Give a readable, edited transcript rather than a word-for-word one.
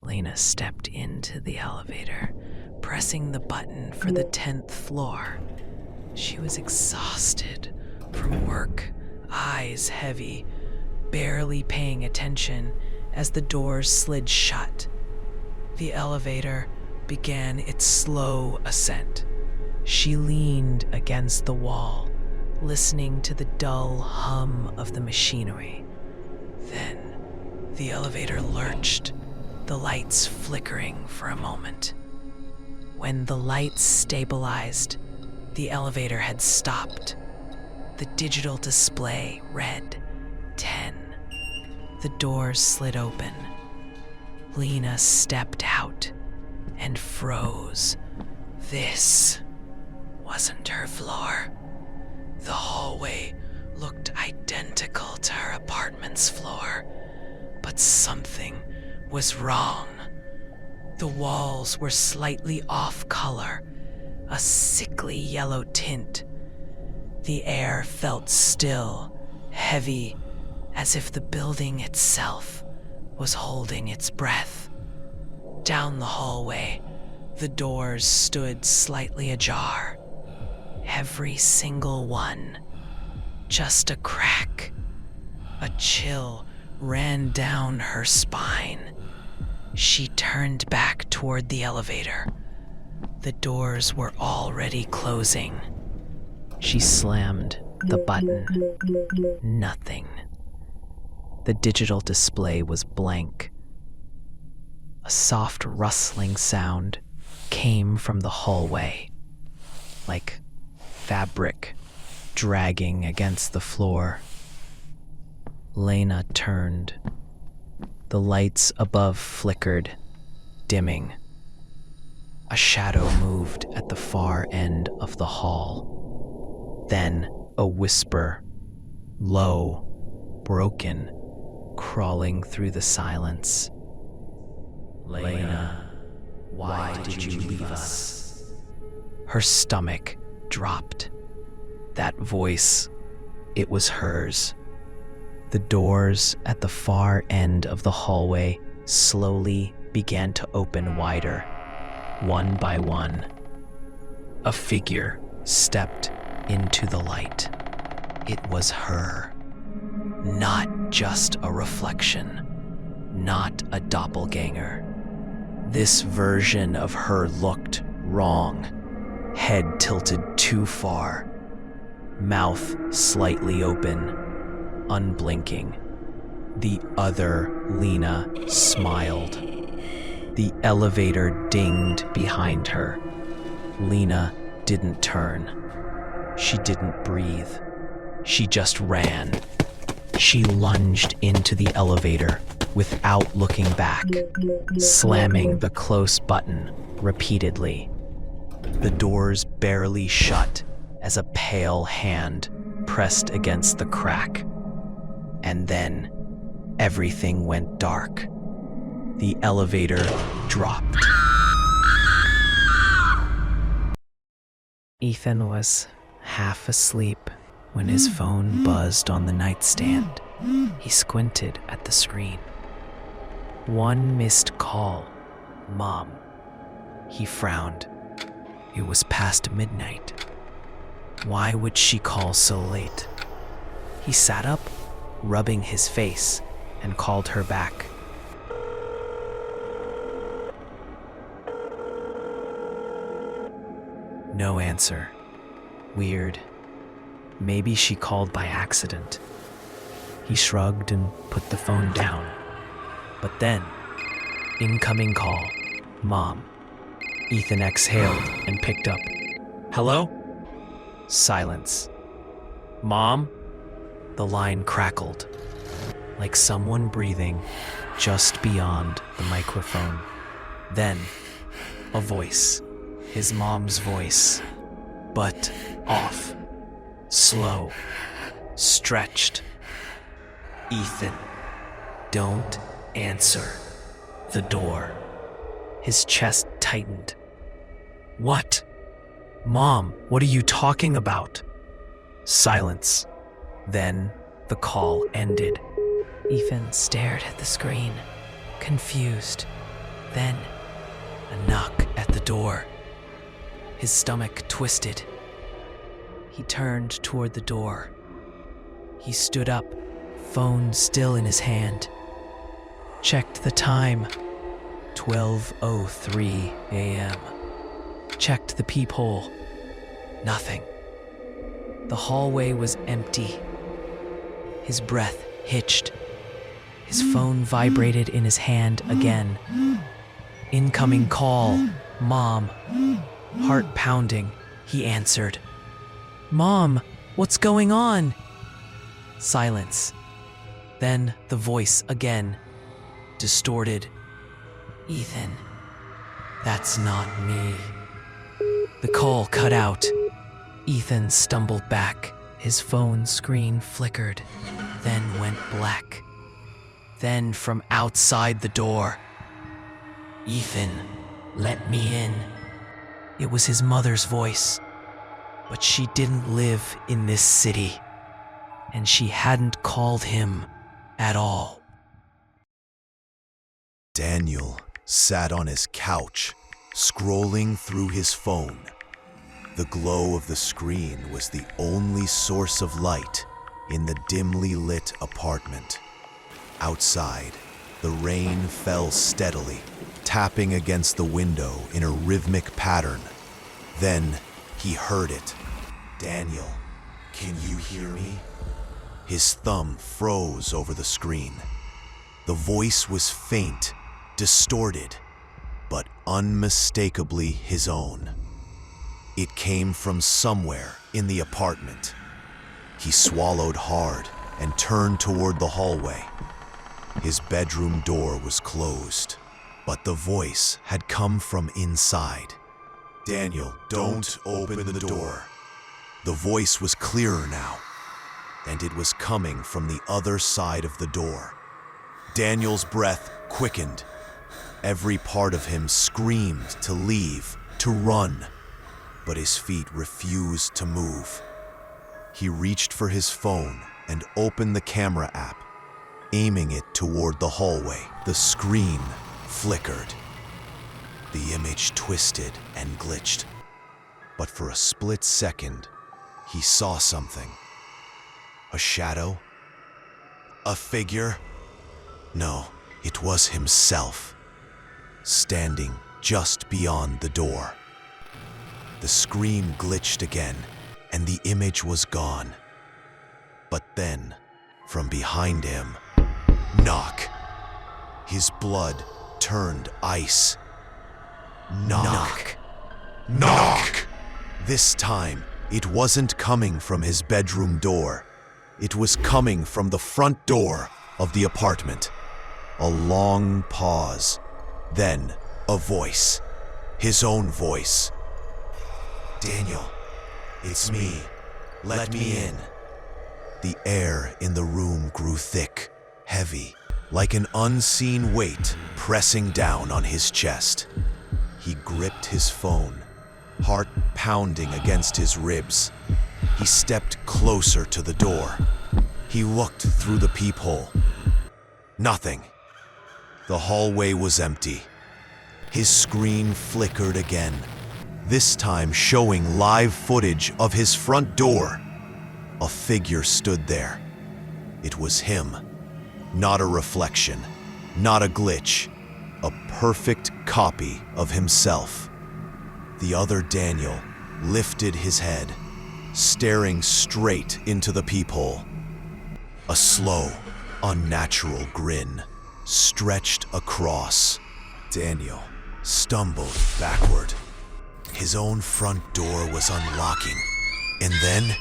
Lena stepped into the elevator, pressing the button for the 10th floor. She was exhausted from work, eyes heavy, barely paying attention as the doors slid shut. The elevator began its slow ascent. She leaned against the wall, listening to the dull hum of the machinery. Then the elevator lurched, the lights flickering for a moment. When the lights stabilized, the elevator had stopped. The digital display read 10. The doors slid open. Lena stepped out and froze. This wasn't her floor. The hallway looked identical to her apartment's floor, but something was wrong. The walls were slightly off color, a sickly yellow tint. The air felt still, heavy, as if the building itself was holding its breath. Down the hallway, the doors stood slightly ajar. Every single one. Just a crack. A chill ran down her spine. She turned back toward the elevator. The doors were already closing. She slammed the button. Nothing. The digital display was blank. A soft rustling sound came from the hallway, like fabric dragging against the floor. Lena turned. The lights above flickered, dimming. A shadow moved at the far end of the hall. Then a whisper, low, broken, crawling through the silence. "Lena, why did you leave us?" Her stomach dropped. That voice, it was hers. The doors at the far end of the hallway slowly began to open wider, one by one. A figure stepped into the light. It was her. Not just a reflection, not a doppelganger. This version of her looked wrong, head tilted too far, mouth slightly open, unblinking. The other Lena smiled. The elevator dinged behind her. Lena didn't turn. She didn't breathe. She just ran. She lunged into the elevator without looking back, slamming the close button repeatedly. The doors barely shut as a pale hand pressed against the crack. And then everything went dark. The elevator dropped. Ethan was half asleep when his phone buzzed on the nightstand. He squinted at the screen. One missed call. Mom. He frowned. It was past midnight. Why would she call so late? He sat up, rubbing his face, and called her back. No answer. Weird. Maybe she called by accident. He shrugged and put the phone down. But then, incoming call. Mom. Ethan exhaled and picked up. Hello? Silence. Mom? The line crackled, like someone breathing just beyond the microphone. Then, a voice. His mom's voice, but off, slow, stretched. Ethan, don't answer the door. His chest tightened. What? Mom, what are you talking about? Silence. Then the call ended. Ethan stared at the screen, confused. Then, a knock at the door. His stomach twisted. He turned toward the door. He stood up, phone still in his hand. Checked the time. 12:03 a.m. Checked the peephole. Nothing. The hallway was empty. His breath hitched. His phone vibrated in his hand again. Incoming call. Mom. Heart pounding, he answered. Mom, what's going on? Silence. Then the voice again. Distorted. Ethan, that's not me. The call cut out. Ethan stumbled back. His phone screen flickered, then went black. Then from outside the door, Ethan, let me in. It was his mother's voice, but she didn't live in this city, and she hadn't called him at all. Daniel sat on his couch, scrolling through his phone. The glow of the screen was the only source of light in the dimly lit apartment. Outside, the rain fell steadily, tapping against the window in a rhythmic pattern. Then he heard it. Daniel, can you hear me? His thumb froze over the screen. The voice was faint, distorted, but unmistakably his own. It came from somewhere in the apartment. He swallowed hard and turned toward the hallway. His bedroom door was closed, but the voice had come from inside. Daniel, don't open the door. The voice was clearer now, and it was coming from the other side of the door. Daniel's breath quickened. Every part of him screamed to leave, to run, but his feet refused to move. He reached for his phone and opened the camera app, aiming it toward the hallway. The screen flickered. The image twisted and glitched. But for a split second, he saw something. A shadow? A figure? No, it was himself, standing just beyond the door. The screen glitched again, and the image was gone. But then, from behind him, knock. His blood turned ice. Knock. Knock! This time, it wasn't coming from his bedroom door. It was coming from the front door of the apartment. A long pause. Then, a voice. His own voice. Daniel, it's me. Let me in. The air in the room grew thick, heavy, like an unseen weight pressing down on his chest. He gripped his phone, heart pounding against his ribs. He stepped closer to the door. He looked through the peephole. Nothing. The hallway was empty. His screen flickered again, this time showing live footage of his front door. A figure stood there. It was him. Not a reflection, not a glitch. A perfect copy of himself. The other Daniel lifted his head, staring straight into the peephole. A slow, unnatural grin stretched across. Daniel stumbled backward. His own front door was unlocking, and then